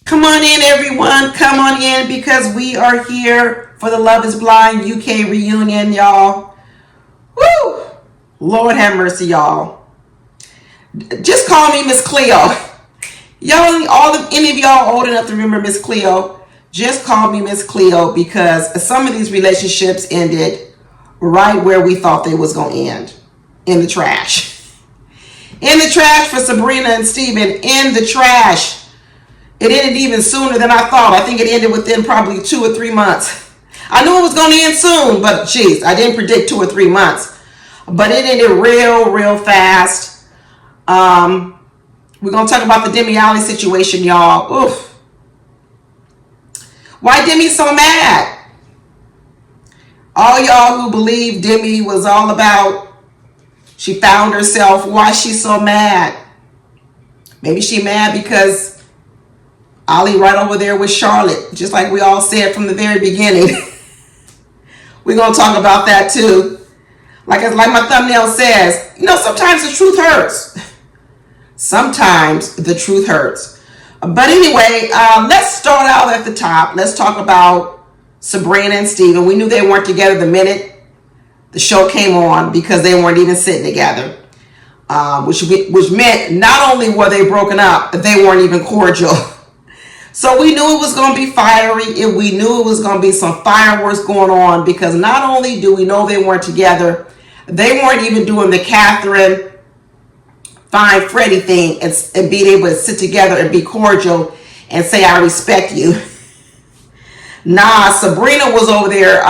Come on in, everyone. Come on in because we are here for the Love is Blind UK reunion, y'all. Woo! Lord have mercy, y'all. Just call me Miss Cleo. Y'all, any of y'all old enough to remember Miss Cleo, just call me Miss Cleo because some of these relationships ended right where we thought they was going to end. In the trash. In the trash for Sabrina and Stephen. In the trash. It ended even sooner than I thought. I think it ended within probably 2 or 3 months. I knew it was going to end soon, but geez, I didn't predict 2 or 3 months. But it ended real fast. We're going to talk about the Demi and Oli situation, y'all. Oof. Why Demi so mad? All y'all who believe Demi was all about, she found herself, why she's so mad? Maybe she mad because Oli right over there with Charlotte, just like we all said from the very beginning. We're going to talk about that too. Like my thumbnail says, sometimes the truth hurts. Sometimes the truth hurts. But anyway, let's start out at the top. Let's talk about Sabrina and Stephen. We knew they weren't together the minute the show came on because they weren't even sitting together. Which meant not only were they broken up, they weren't even cordial. So we knew it was going to be fiery, and we knew it was going to be some fireworks going on because not only do we know they weren't together, they weren't even doing the Catherine find Freddie thing and being able to sit together and be cordial and say, I respect you. Nah, Sabrina was over there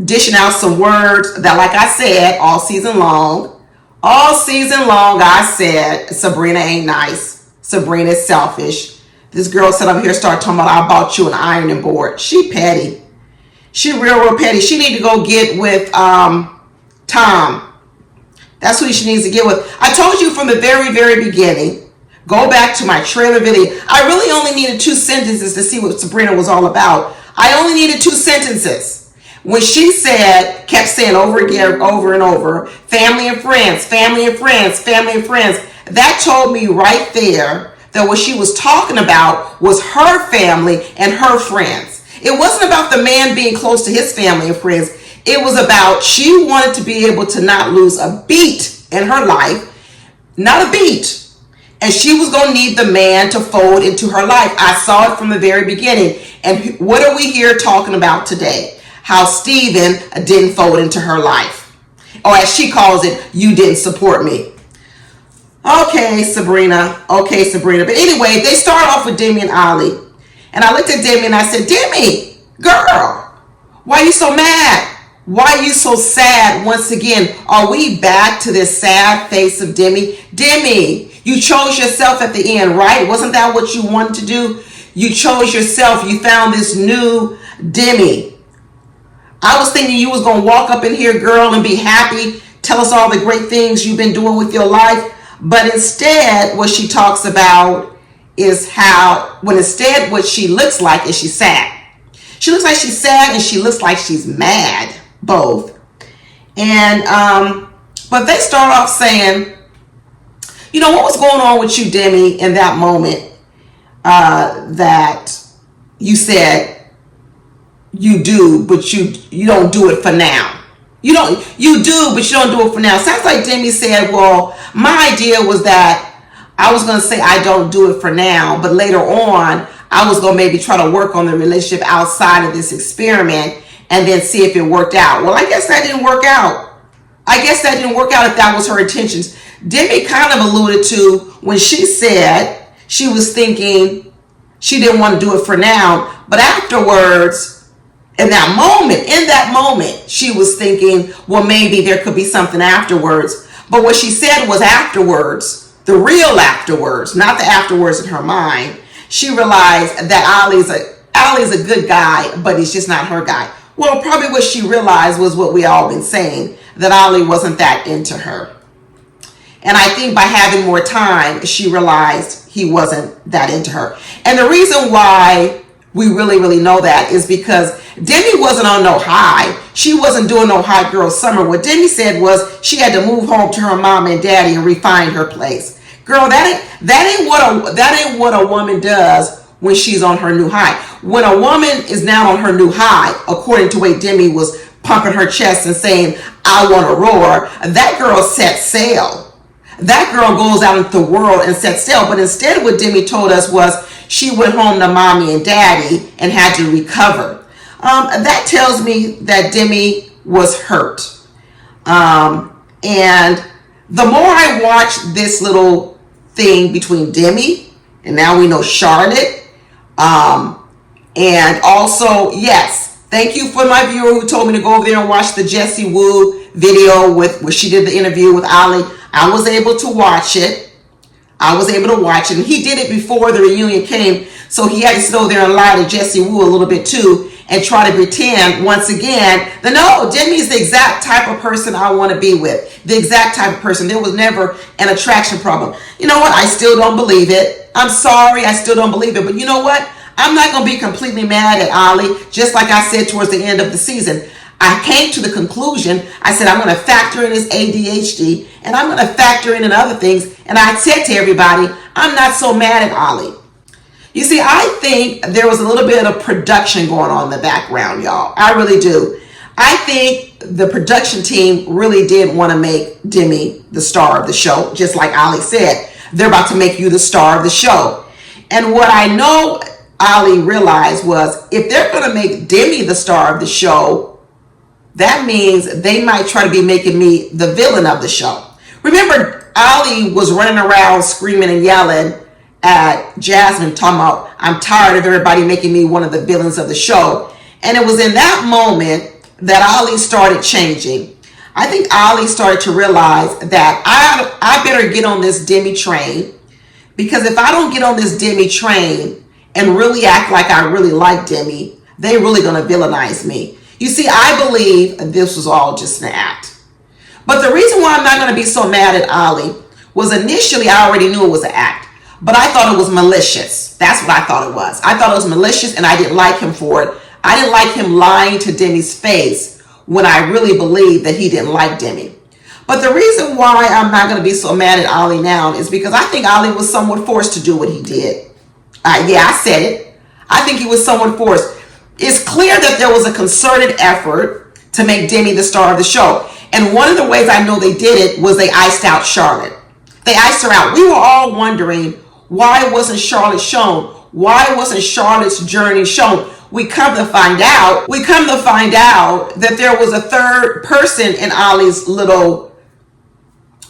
dishing out some words that, like I said, all season long, I said, Sabrina ain't nice. Sabrina is selfish. This girl said I'm here, start talking about I bought you an ironing board. She petty. She real petty. She need to go get with Tom. That's who she needs to get with. I told you from the very beginning, go back to my trailer video. I really only needed 2 sentences to see what Sabrina was all about. I only needed 2 sentences. When she kept saying over again, over and over, family and friends, family and friends, family and friends. That told me right there that what she was talking about was her family and her friends. It wasn't about the man being close to his family and friends. It was about she wanted to be able to not lose a beat in her life, not a beat. And she was going to need the man to fold into her life. I saw it from the very beginning. And what are we here talking about today? How Stephen didn't fold into her life. Or as she calls it, you didn't support me. Okay, Sabrina. But anyway, they start off with Demi and Oli. And I looked at Demi and I said, Demi, girl, why are you so mad? Why are you so sad once again? Are we back to this sad face of Demi? Demi, you chose yourself at the end, right? Wasn't that what you wanted to do? You chose yourself. You found this new Demi. I was thinking you was going to walk up in here, girl, and be happy. Tell us all the great things you've been doing with your life. But instead, what she talks about is what she looks like is she's sad. She looks like she's sad and she looks like she's mad, both. And, but they start off saying, what was going on with you, Demi, in that moment that you said you do, but you don't do it for now. You do, but you don't do it for now. Sounds like Demi said, well, my idea was that I was going to say I don't do it for now, but later on, I was going to maybe try to work on the relationship outside of this experiment and then see if it worked out. Well, I guess that didn't work out. If that was her intentions. Demi kind of alluded to when she said she was thinking she didn't want to do it for now, but afterwards, in that moment, she was thinking, well, maybe there could be something afterwards. But what she said was afterwards, the real afterwards, not the afterwards in her mind. She realized that Oli's a good guy, but he's just not her guy. Well, probably what she realized was what we all been saying, that Oli wasn't that into her. And I think by having more time, she realized he wasn't that into her. And the reason why we really know that is because Demi wasn't on no high. She wasn't doing no hot girl summer. What Demi said was she had to move home to her mom and daddy and refine her place. Girl, that ain't what a woman does when she's on her new high. When a woman is now on her new high, according to the way Demi was pumping her chest and saying, I want to roar, that girl sets sail. That girl goes out into the world and sets sail. But instead what Demi told us was she went home to mommy and daddy and had to recover. That tells me that Demi was hurt. And the more I watch this little thing between Demi and now we know Charlotte, and also, yes, thank you for my viewer who told me to go over there and watch the Jessie Woo video where she did the interview with Oli. I was able to watch it. And he did it before the reunion came, so he had to sit over there and lie to Jessie Woo a little bit too and try to pretend once again that no, Demi's the exact type of person I want to be with. The exact type of person. There was never an attraction problem. You know what? I still don't believe it. I'm sorry, I still don't believe it. But you know what? I'm not going to be completely mad at Oli. Just like I said towards the end of the season, I came to the conclusion, I said I'm going to factor in his ADHD and I'm going to factor in other things. And I said to everybody, I'm not so mad at Oli. You see, I think there was a little bit of production going on in the background, y'all. I really do. I think the production team really did want to make Demi the star of the show, just like Oli said. They're about to make you the star of the show. And what I know Oli realized was if they're going to make Demi the star of the show, that means they might try to be making me the villain of the show. Remember, Oli was running around screaming and yelling at Jasmine, talking about, I'm tired of everybody making me one of the villains of the show. And it was in that moment that Oli started changing. I think Oli started to realize that I better get on this Demi train, because if I don't get on this Demi train and really act like I really like Demi, they're really going to villainize me. You see, I believe this was all just an act. But the reason why I'm not going to be so mad at Oli was initially I already knew it was an act. But I thought it was malicious. That's what I thought it was. I thought it was malicious and I didn't like him for it. I didn't like him lying to Demi's face when I really believed that he didn't like Demi. But the reason why I'm not going to be so mad at Oli now is because I think Oli was somewhat forced to do what he did. Yeah, I said it. I think he was somewhat forced. It's clear that there was a concerted effort to make Demi the star of the show. And one of the ways I know they did it was they iced out Charlotte. They iced her out. We were all wondering, why wasn't Charlotte shown? Why wasn't Charlotte's journey shown? We come to find out that there was a third person in Oli's little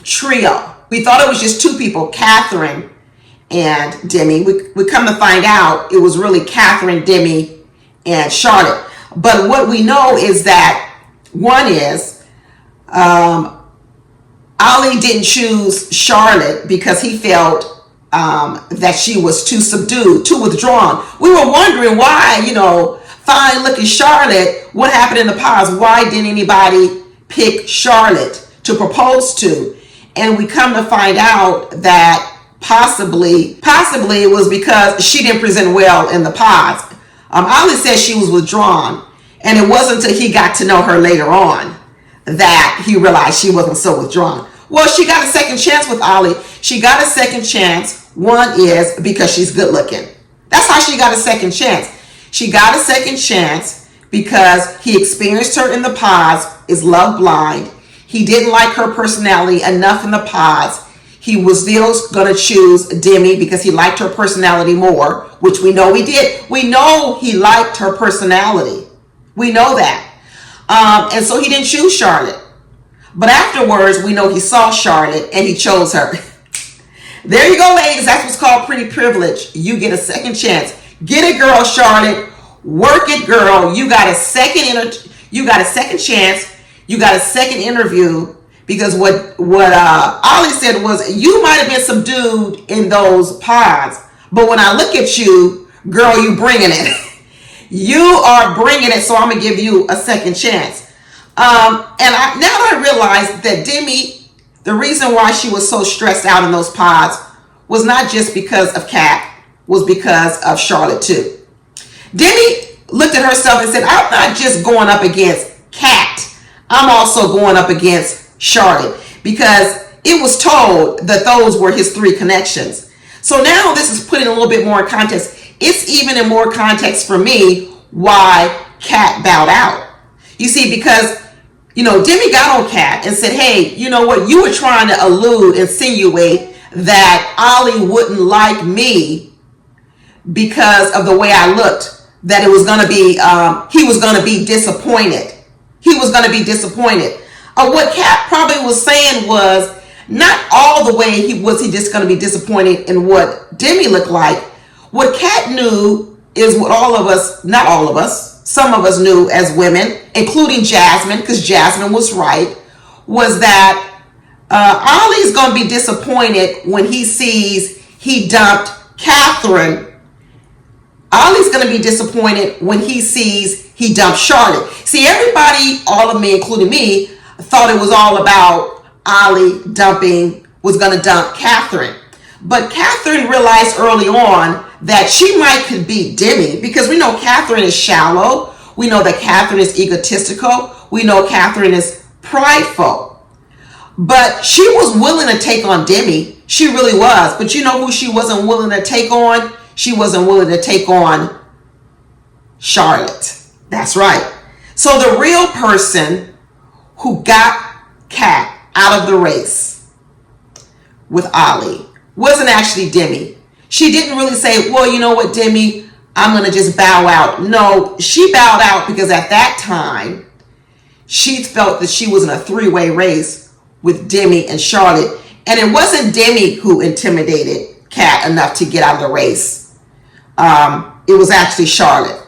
trio. We thought it was just two people, Catherine and Demi. We come to find out it was really Catherine, Demi, and Charlotte. But what we know is that one is Oli didn't choose Charlotte because he felt that she was too subdued, too withdrawn. We were wondering why, fine looking Charlotte, what happened in the past? Why didn't anybody pick Charlotte to propose to? And we come to find out that possibly it was because she didn't present well in the past. Oli said she was withdrawn, and it wasn't until he got to know her later on that he realized she wasn't so withdrawn. Well, she got a second chance with Oli. She got a second chance. One is because she's good looking. That's how she got a second chance. She got a second chance because he experienced her in the past, is love blind. He didn't like her personality enough in the past. He was still going to choose Demi because he liked her personality more, which we know he did. We know he liked her personality. We know that. And so he didn't choose Charlotte. But afterwards, we know he saw Charlotte and he chose her. There you go, ladies. That's what's called pretty privilege. You get a second chance. Get it, girl, Charlotte. Work it, girl. You got a second chance. You got a second interview. Because what Oli said was, you might have been subdued in those pods, but when I look at you, girl, you bringing it. You are bringing it, so I'm gonna give you a second chance. Now that I realized that Demi, the reason why she was so stressed out in those pods was not just because of Kat, was because of Charlotte too. Demi looked at herself and said, I'm not just going up against Kat, I'm also going up against Charlotte, because it was told that those were his three connections. So now this is putting a little bit more in context. it's even in more context for me why Kat bowed out. You see, because, Demi got on Kat and said, hey, you know what? You were trying to insinuate that Oli wouldn't like me because of the way I looked, that it was going to be, he was going to be disappointed. He was going to be disappointed. What Kat probably was saying was, not all the way he just going to be disappointed in what Demi looked like. What Kat knew is what all of us, not all of us, some of us knew as women, including Jasmine, because Jasmine was right, was that Ollie's going to be disappointed when he sees he dumped Catherine. Ollie's going to be disappointed when he sees he dumped Charlotte. See, everybody, all of me, including me, thought it was all about Oli was going to dump Catherine. But Catherine realized early on that she might could beat Demi, because we know Catherine is shallow. We know that Catherine is egotistical. We know Catherine is prideful. But she was willing to take on Demi. She really was. But you know who she wasn't willing to take on? She wasn't willing to take on Charlotte. That's right. So the real person who got Kat out of the race with Oli wasn't actually Demi. She didn't really say, well, you know what, Demi, I'm going to just bow out. No, she bowed out because at that time, she felt that she was in a three-way race with Demi and Charlotte. And it wasn't Demi who intimidated Kat enough to get out of the race. It was actually Charlotte.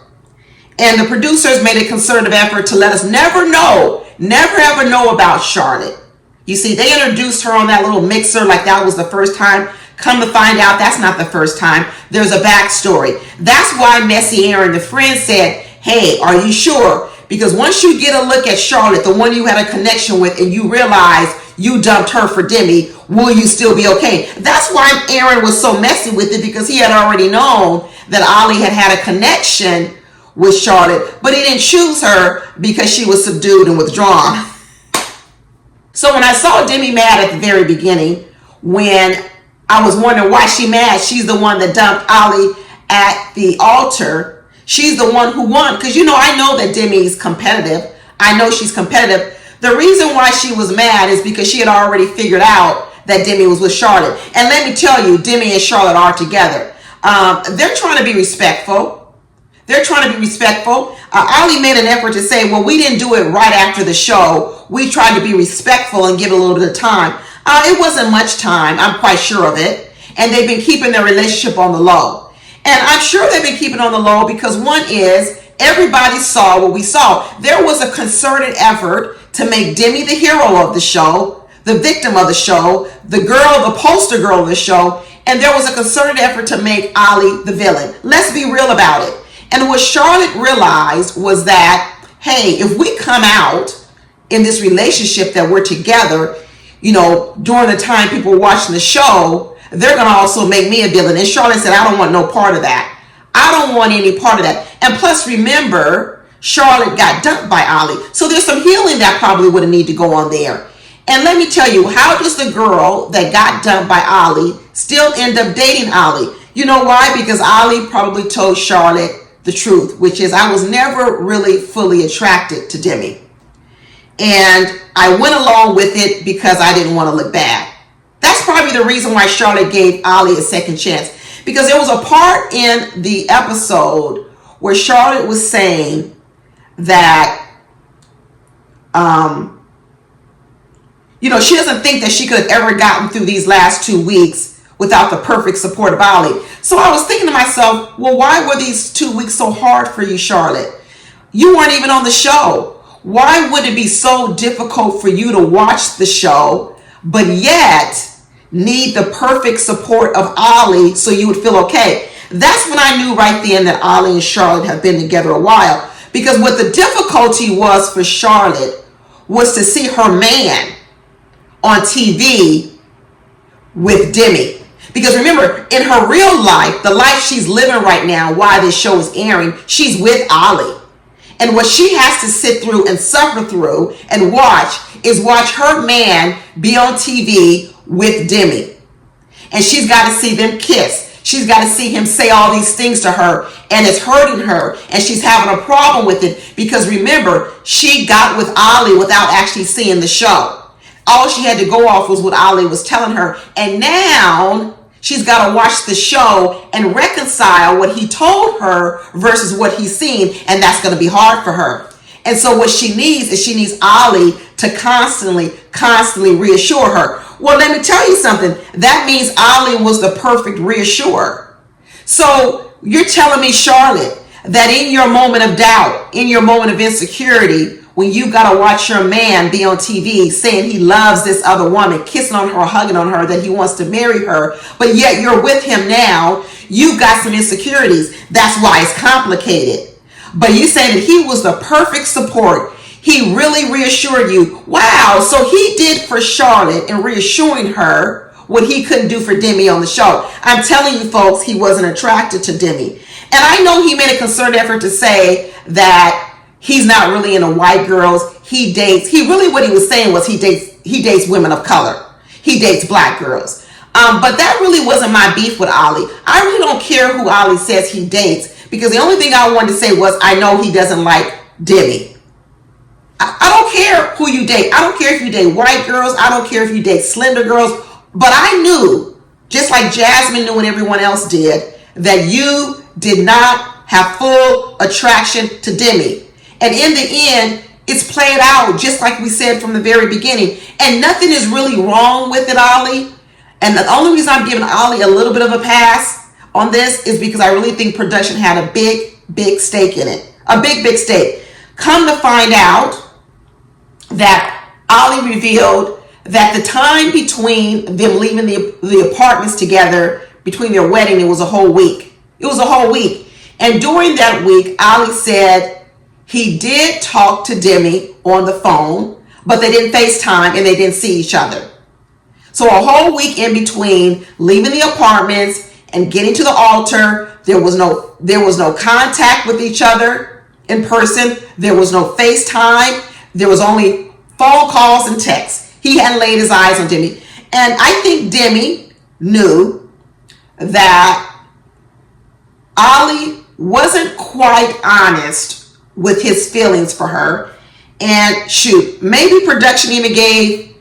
And the producers made a concerted effort to let us never ever know about Charlotte. You see, they introduced her on that little mixer like that was the first time. Come to find out, that's not the first time. There's a backstory. That's why Messy Aaron, the friend, said, hey, are you sure? Because once you get a look at Charlotte, the one you had a connection with, and you realize you dumped her for Demi, will you still be okay? That's why Aaron was so messy with it, because he had already known that Oli had a connection with Charlotte, but he didn't choose her because she was subdued and withdrawn. So when I saw Demi mad at the very beginning, when I was wondering why she mad, she's the one that dumped Oli at the altar. She's the one who won, because I know that Demi's competitive. I know she's competitive. The reason why she was mad is because she had already figured out that Demi was with Charlotte. And let me tell you, Demi and Charlotte are together. They're trying to be respectful. Oli made an effort to say, well, we didn't do it right after the show. We tried to be respectful and give it a little bit of time. It wasn't much time. I'm quite sure of it. And they've been keeping their relationship on the low. And I'm sure they've been keeping it on the low because one is, everybody saw what we saw. There was a concerted effort to make Demi the hero of the show, the victim of the show, the girl, the poster girl of the show. And there was a concerted effort to make Oli the villain. Let's be real about it. And what Charlotte realized was that, hey, if we come out in this relationship that we're together, during the time people were watching the show, they're going to also make me a villain. And Charlotte said, I don't want no part of that. I don't want any part of that. And plus, remember, Charlotte got dumped by Oli. So there's some healing that probably would need to go on there. And let me tell you, how does the girl that got dumped by Oli still end up dating Oli? You know why? Because Oli probably told Charlotte the truth, which is, I was never really fully attracted to Demi. And I went along with it because I didn't want to look bad. That's probably the reason why Charlotte gave Oli a second chance. Because there was a part in the episode where Charlotte was saying that, she doesn't think that she could have ever gotten through these last 2 weeks without the perfect support of Oli. So I was thinking to myself, well, why were these 2 weeks so hard for you, Charlotte? You weren't even on the show. Why would it be so difficult for you to watch the show, but yet need the perfect support of Oli so you would feel okay? That's when I knew right then that Oli and Charlotte have been together a while. Because what the difficulty was for Charlotte was to see her man on TV with Demi. Because remember, in her real life, the life she's living right now, while this show is airing, she's with Oli. And what she has to sit through and suffer through and watch her man be on TV with Demi. And she's got to see them kiss. She's got to see him say all these things to her, and it's hurting her, and she's having a problem with it because remember, she got with Oli without actually seeing the show. All she had to go off was what Oli was telling her, and now she's got to watch the show and reconcile what he told her versus what he's seen, and that's going to be hard for her. And so what she needs is she needs Oli to constantly reassure her. Well, let me tell you something. That means Oli was the perfect reassurer. So you're telling me, Charlotte, that in your moment of doubt, in your moment of insecurity, when you got to watch your man be on TV saying he loves this other woman, kissing on her, hugging on her, that he wants to marry her, but yet you're with him now, you got some insecurities. That's why it's complicated. But you say that he was the perfect support. He really reassured you. Wow, so he did for Charlotte in reassuring her what he couldn't do for Demi on the show. I'm telling you folks, he wasn't attracted to Demi. And I know he made a concerted effort to say that he's not really into white girls. What he was saying was he dates women of color. He dates black girls. But that really wasn't my beef with Oli. I really don't care who Oli says he dates, because the only thing I wanted to say was I know he doesn't like Demi. I don't care who you date. I don't care if you date white girls. I don't care if you date slender girls. But I knew, just like Jasmine knew and everyone else did, that you did not have full attraction to Demi. And in the end, it's played out just like we said from the very beginning. And nothing is really wrong with it, Oli. And the only reason I'm giving Oli a little bit of a pass on this is because I really think production had a big stake in it. A big stake. Come to find out that Oli revealed that the time between them leaving the apartments together, between their wedding, it was a whole week. It was a whole week. And during that week, Oli said he did talk to Demi on the phone, but they didn't FaceTime and they didn't see each other. So a whole week in between leaving the apartments and getting to the altar, there was no contact with each other in person. There was no FaceTime. There was only phone calls and texts. He hadn't laid his eyes on Demi. And I think Demi knew that Oli wasn't quite honest with his feelings for her. And shoot, maybe production even gave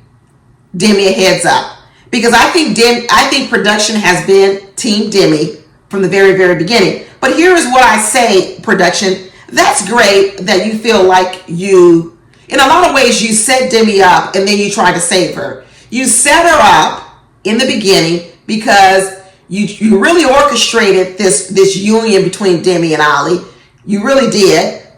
Demi a heads up. Because I think production has been Team Demi from the very, very beginning. But here is what I say, production. That's great that you feel like you, in a lot of ways, you set Demi up and then you try to save her. You set her up in the beginning because you really orchestrated this union between Demi and Oli. You really did. They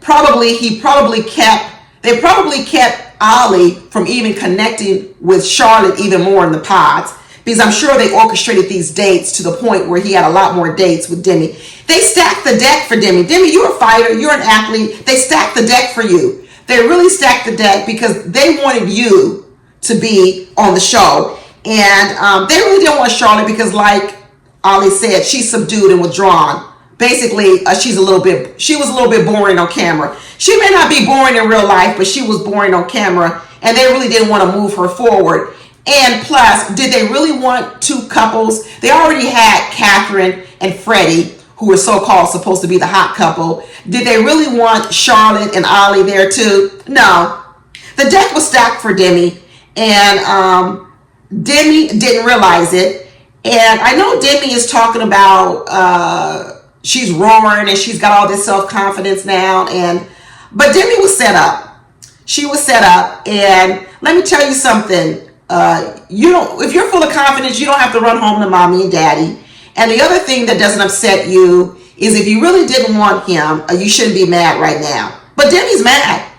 probably kept Oli from even connecting with Charlotte even more in the pods, because I'm sure they orchestrated these dates to the point where he had a lot more dates with Demi. They stacked the deck for Demi. Demi, you're a fighter, you're an athlete. They stacked the deck for you. They really stacked the deck because they wanted you to be on the show. And they really didn't want Charlotte because, like Oli said, she's subdued and withdrawn. Basically, she was a little bit boring on camera. She may not be boring in real life, but she was boring on camera, and they really didn't want to move her forward. And plus, did they really want two couples? They already had Catherine and Freddie, who were so-called supposed to be the hot couple. Did they really want Charlotte and Oli there too? No. The deck was stacked for Demi, and Demi didn't realize it. And I know Demi is talking about she's roaring and she's got all this self-confidence now, but Demi was set up. She was set up, and let me tell you something. If you're full of confidence, you don't have to run home to mommy and daddy. And the other thing that doesn't upset you is if you really didn't want him, you shouldn't be mad right now. But Demi's mad,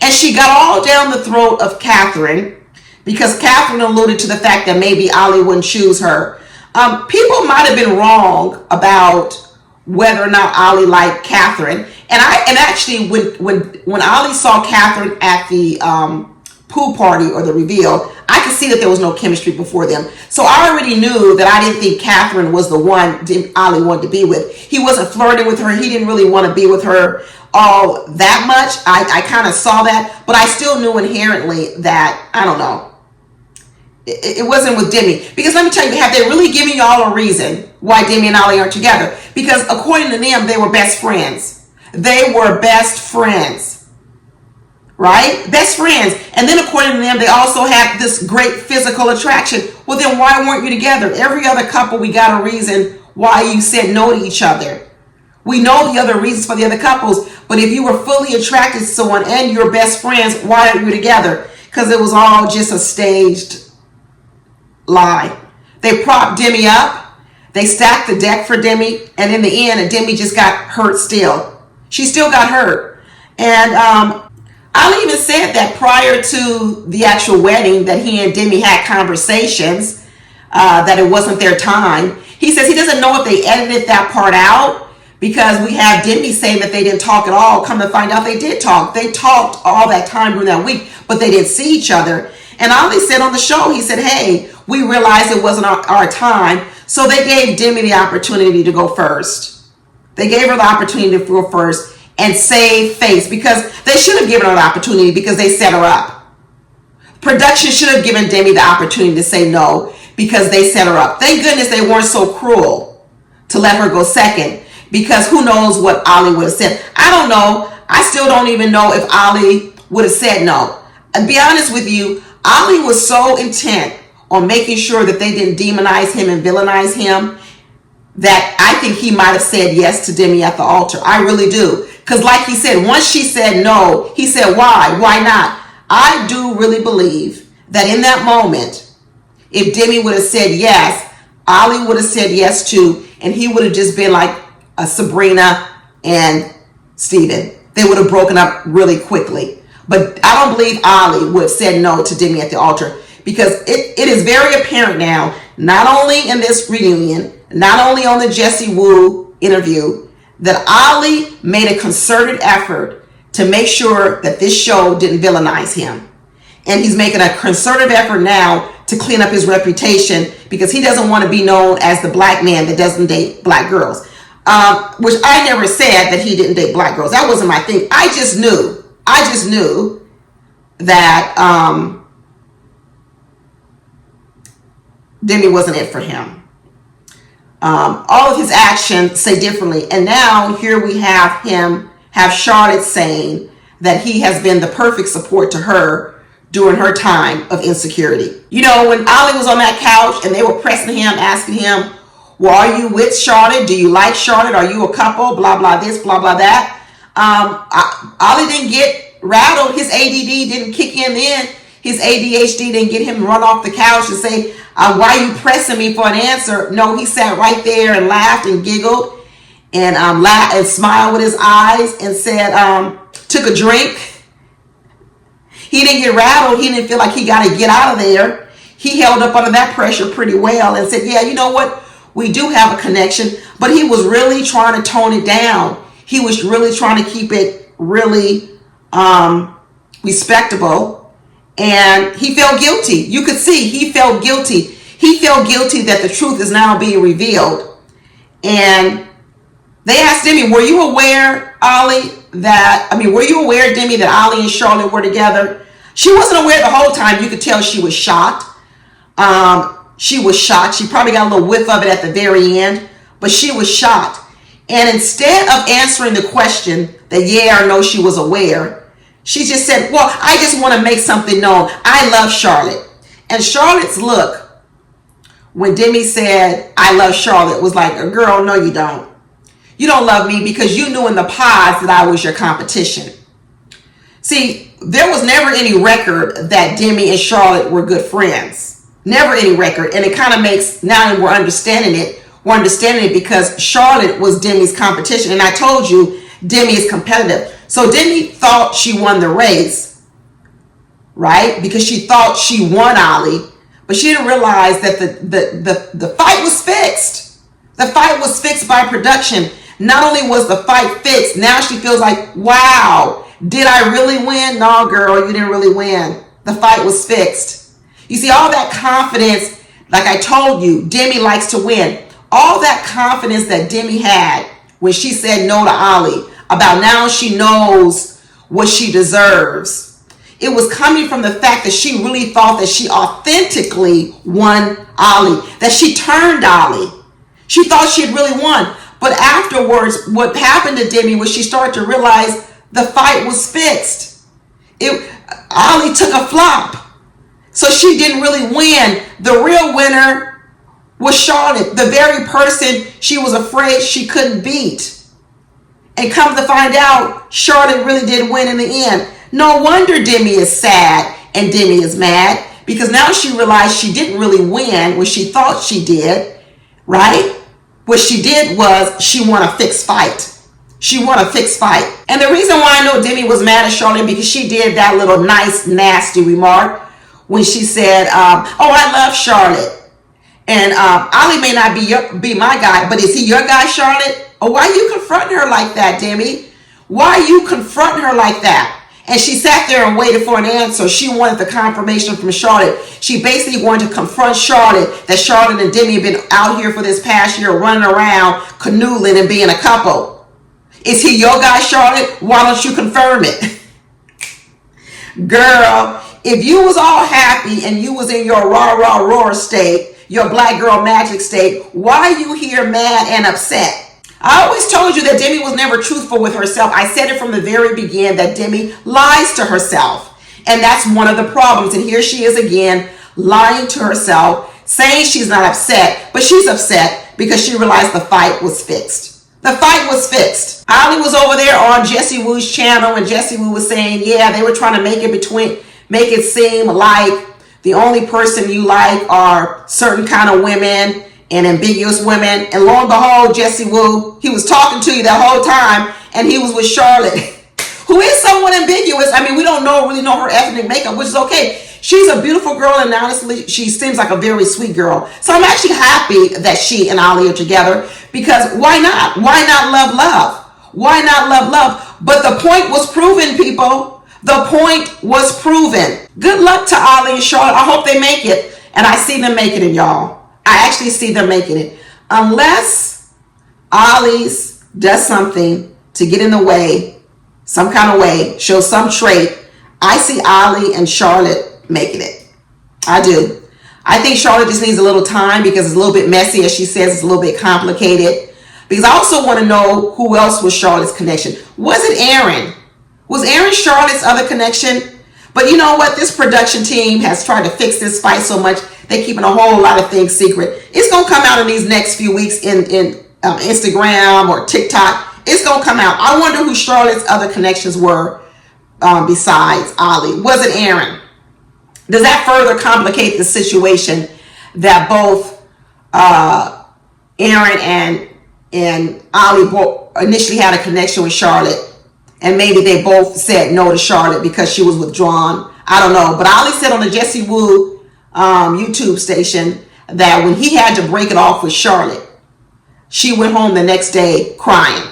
and she got all down the throat of Catherine because Catherine alluded to the fact that maybe Oli wouldn't choose her. People might have been wrong about whether or not Oli liked Catherine. And actually, when Oli saw Catherine at the pool party or the reveal, I could see that there was no chemistry before them. So I already knew that I didn't think Catherine was the one Oli wanted to be with. He wasn't flirting with her. He didn't really want to be with her all that much. I kind of saw that, but I still knew inherently that, I don't know, It wasn't with Demi. Because let me tell you, have they really given y'all a reason why Demi and Oli aren't together? Because according to them, they were best friends. They were best friends. Right? Best friends. And then according to them, they also had this great physical attraction. Well, then why weren't you together? Every other couple, we got a reason why you said no to each other. We know the other reasons for the other couples, but if you were fully attracted to someone and you're best friends, why aren't you together? Because it was all just a staged lie. They propped Demi up. They stacked the deck for Demi, and in the end, Demi just got hurt still. She still got hurt. And Ali even said that prior to the actual wedding that he and Demi had conversations, that it wasn't their time. He says he doesn't know if they edited that part out, because we have Demi saying that they didn't talk at all. Come to find out they did talk. They talked all that time during that week, but they didn't see each other. And Ali said on the show, he said, hey, we realized it wasn't our time. So they gave Demi the opportunity to go first. They gave her the opportunity to go first and save face, because they should have given her the opportunity because they set her up. Production should have given Demi the opportunity to say no because they set her up. Thank goodness they weren't so cruel to let her go second. Because who knows what Ali would have said. I don't know. I still don't even know if Ali would have said no. And be honest with you, Ali was so intent on making sure that they didn't demonize him and villainize him that I think he might have said yes to Demi at the altar. I really do. Because like he said, once she said no, he said, why? Why not? I do really believe that in that moment, if Demi would have said yes, Ali would have said yes too, and he would have just been like, Sabrina and Stephen. They would have broken up really quickly. But I don't believe Ali would have said no to Demi at the altar, because it is very apparent now, not only in this reunion, not only on the Jessie Woo interview, that Ali made a concerted effort to make sure that this show didn't villainize him. And he's making a concerted effort now to clean up his reputation, because he doesn't want to be known as the black man that doesn't date black girls. Which I never said that he didn't date black girls. That wasn't my thing. I just knew that Demi wasn't it for him. All of his actions say differently. And now here we have Charlotte saying that he has been the perfect support to her during her time of insecurity. You know, when Ali was on that couch and they were pressing him, asking him, well, are you with Charlotte? Do you like Charlotte? Are you a couple? Blah, blah, this, blah, blah, that. Ali didn't get rattled. His ADD didn't kick in then. His ADHD didn't get him to run off the couch and say, why are you pressing me for an answer? No, he sat right there and laughed and giggled and laughed and smiled with his eyes and said, took a drink. He didn't get rattled. He didn't feel like he got to get out of there. He held up under that pressure pretty well and said, yeah, you know what? We do have a connection, but he was really trying to tone it down. He was really trying to keep it really respectable, and he felt guilty. You could see he felt guilty. He felt guilty that the truth is now being revealed. And they asked Demi, were you aware, were you aware, Demi, that Ali and Charlotte were together? She wasn't aware the whole time. You could tell she was shocked. She was shocked. She probably got a little whiff of it at the very end, but she was shocked. And instead of answering the question that yeah or no she was aware, she just said, well, I just want to make something known. I love Charlotte. And Charlotte's look when Demi said, I love Charlotte, was like, girl, no, you don't. You don't love me because you knew in the past that I was your competition. See, there was never any record that Demi and Charlotte were good friends. Never any record. And it kind of makes, now we're understanding it. We're understanding it because Charlotte was Demi's competition. And I told you, Demi is competitive. So Demi thought she won the race, right? Because she thought she won Ali. But she didn't realize that the fight was fixed. The fight was fixed by production. Not only was the fight fixed, now she feels like, wow, did I really win? No, girl, you didn't really win. The fight was fixed. You see, all that confidence, like I told you, Demi likes to win. All that confidence that Demi had when she said no to Ali, about now she knows what she deserves. it was coming from the fact that she really thought that she authentically won Oli, that she turned Oli. She thought she had really won. But afterwards, what happened to Demi was she started to realize the fight was fixed. Oli took a flop. So she didn't really win. The real winner was Charlotte, the very person she was afraid she couldn't beat. And come to find out, Charlotte really did win in the end. No wonder Demi is sad and Demi is mad, because now she realized she didn't really win when she thought she did, right? What she did was she won a fixed fight. She won a fixed fight. And the reason why I know Demi was mad at Charlotte, because she did that little nice, nasty remark when she said, oh, I love Charlotte. And Oli may not be my guy, but is he your guy, Charlotte? Oh, why are you confronting her like that, Demi? Why are you confronting her like that? And she sat there and waited for an answer. She wanted the confirmation from Charlotte. She basically wanted to confront Charlotte that Charlotte and Demi have been out here for this past year running around, canoodling and being a couple. Is he your guy, Charlotte? Why don't you confirm it? Girl, if you was all happy and you was in your rah-rah-roar state, your black girl magic state, why are you here mad and upset? I always told you that Demi was never truthful with herself. I said it from the very beginning that Demi lies to herself. And that's one of the problems. And here she is again, lying to herself, saying she's not upset, but she's upset because she realized the fight was fixed. The fight was fixed. Oli was over there on Jessie Woo's channel, and Jessie Woo was saying, yeah, they were trying to make it seem like the only person you like are certain kind of women and ambiguous women. And lo and behold, Jessie Woo, he was talking to you that whole time, and he was with Charlotte, who is somewhat ambiguous. I mean, we don't really know her ethnic makeup, which is okay. She's a beautiful girl, and honestly, she seems like a very sweet girl. So I'm actually happy that she and Oli are together, because why not? Why not love love? Why not love love? But the point was proven, people. The point was proven. Good luck to Oli and Charlotte. I hope they make it, and I see them making it, y'all. I actually see them making it. Unless Ollie's does something to get in the way, some kind of way, show some trait, I see Oli and Charlotte making it. I do. I think Charlotte just needs a little time because it's a little bit messy, as she says, it's a little bit complicated. Because I also want to know who else was Charlotte's connection. Was it Aaron? Was Aaron Charlotte's other connection? But you know what? This production team has tried to fix this fight so much, they're keeping a whole lot of things secret. It's going to come out in these next few weeks in Instagram or TikTok. It's going to come out. I wonder who Charlotte's other connections were besides Oli. Was it Aaron? Does that further complicate the situation that both Aaron and Oli both initially had a connection with Charlotte, and maybe they both said no to Charlotte because she was withdrawn? I don't know. But Oli said on the Jessie Woo YouTube station that when he had to break it off with Charlotte, she went home the next day crying.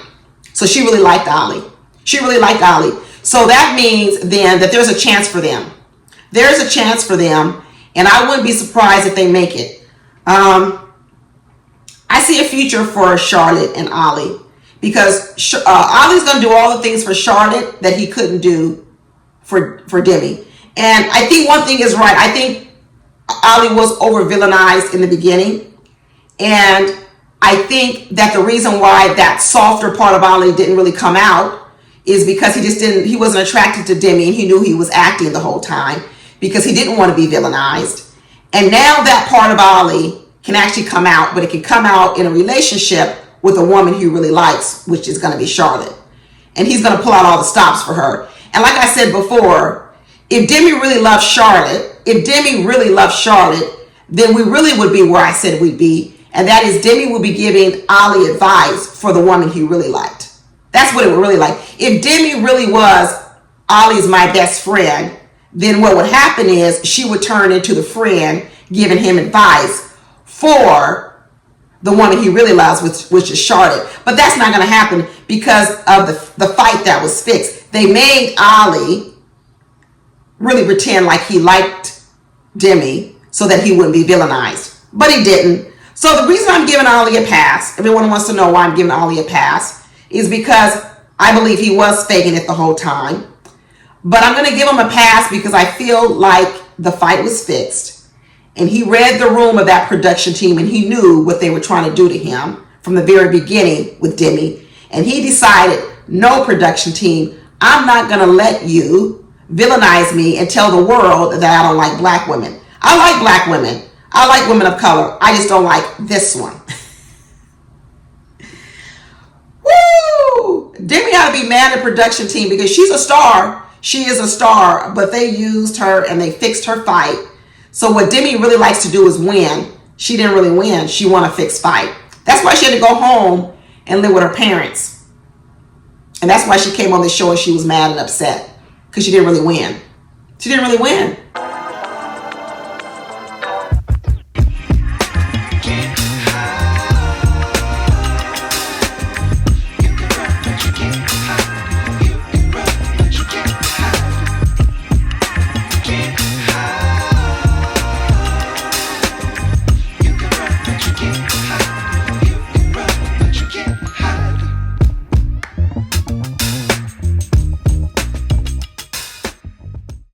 So she really liked Oli. She really liked Oli. So that means then that there's a chance for them. There's a chance for them, and I wouldn't be surprised if they make it. I see a future for Charlotte and Oli, because Oli's going to do all the things for Charlotte that he couldn't do for Demi. And I think one thing is right. I think Oli was over villainized in the beginning, and I think that the reason why that softer part of Oli didn't really come out is because he wasn't attracted to Demi, and he knew he was acting the whole time because he didn't want to be villainized. And now that part of Oli can actually come out, but it can come out in a relationship with a woman he really likes, which is going to be Charlotte. And he's going to pull out all the stops for her. And like I said before, if Demi really loves Charlotte, then we really would be where I said we'd be. And that is, Demi would be giving Oli advice for the woman he really liked. That's what it would really like. If Demi really was Oli's my best friend, then what would happen is she would turn into the friend giving him advice for the woman he really loves, which is Charlotte. But that's not going to happen because of the fight that was fixed. They made Oli really pretend like he liked Demi so that he wouldn't be villainized. But he didn't. So the reason I'm giving Oli a pass, everyone wants to know why I'm giving Oli a pass, is because I believe he was faking it the whole time. But I'm going to give him a pass because I feel like the fight was fixed. And he read the room of that production team and he knew what they were trying to do to him from the very beginning with Demi. And he decided, no, production team, I'm not going to let you villainize me and tell the world that I don't like black women. I like black women. I like women of color. I just don't like this one. Woo! Demi ought to be mad at production team because she's a star. She is a star, but they used her and they fixed her fight. So what Demi really likes to do is win. She didn't really win. She won a fixed fight. That's why she had to go home and live with her parents. And that's why she came on the show and she was mad and upset because she didn't really win. She didn't really win.